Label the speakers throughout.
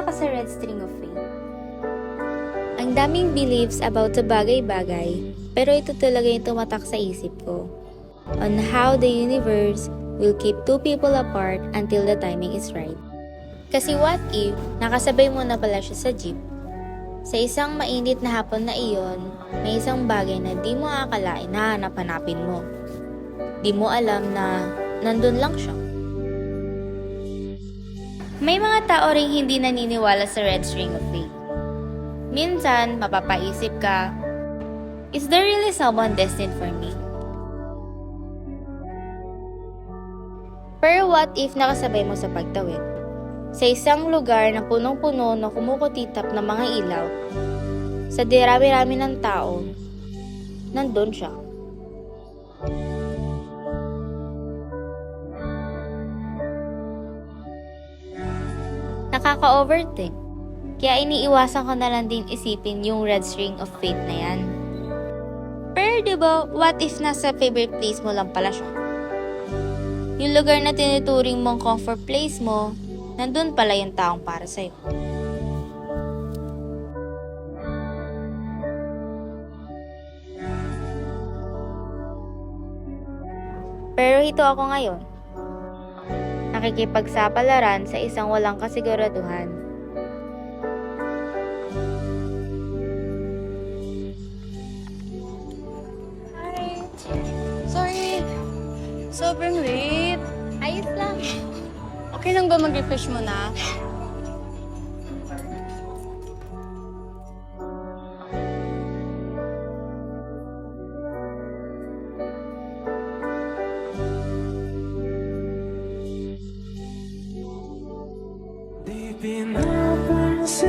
Speaker 1: naniniwala ka sa red string of fate? Ang daming beliefs about sa bagay-bagay, pero ito talaga yung tumatak sa isip ko. On how the universe will keep two people apart until the timing is right. Kasi what if, nakasabay mo na pala siya sa jeep? Sa isang mainit na hapon na iyon, may isang bagay na di mo akalain na hanap-hanapin mo. Di mo alam na nandun lang siya. May mga tao ring hindi naniniwala sa red string of fate. Minsan, mapapaisip ka, is there really someone destined for me? Pero what if nakasabay mo sa pagtawid? Sa isang lugar na punong-puno na kumukutitap ng mga ilaw, sa dirami-rami ng tao, nandun siya. Nakaka-overthink. Kaya iniiwasan ko na lang din isipin yung red string of fate na yan. Pero diba, what if nasa favorite place mo lang pala siya? Yung lugar na tinuturing mong comfort place mo, nandun pala yung taong para sa'yo. Pero ito ako ngayon. Nakikipagsapalaran sa isang walang kasiguraduhan.
Speaker 2: Hi! Sorry! Sobrang late.
Speaker 1: Ayos lang.
Speaker 2: Okay lang ba mag-refresh mo na?
Speaker 3: Di pinapansin,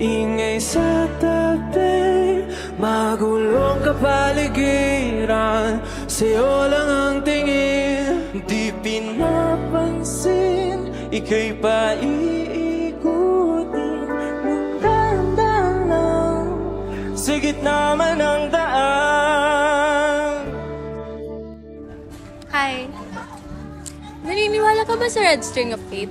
Speaker 3: ingay sa tabi, magulong kapaligiran, sa'yo lang ang tingin. Di pinapansin, ika'y paiikutin ng dahan-dahan lang, sa gitna man ng daan.
Speaker 2: Hi! Naniniwala ka ba sa red string of fate?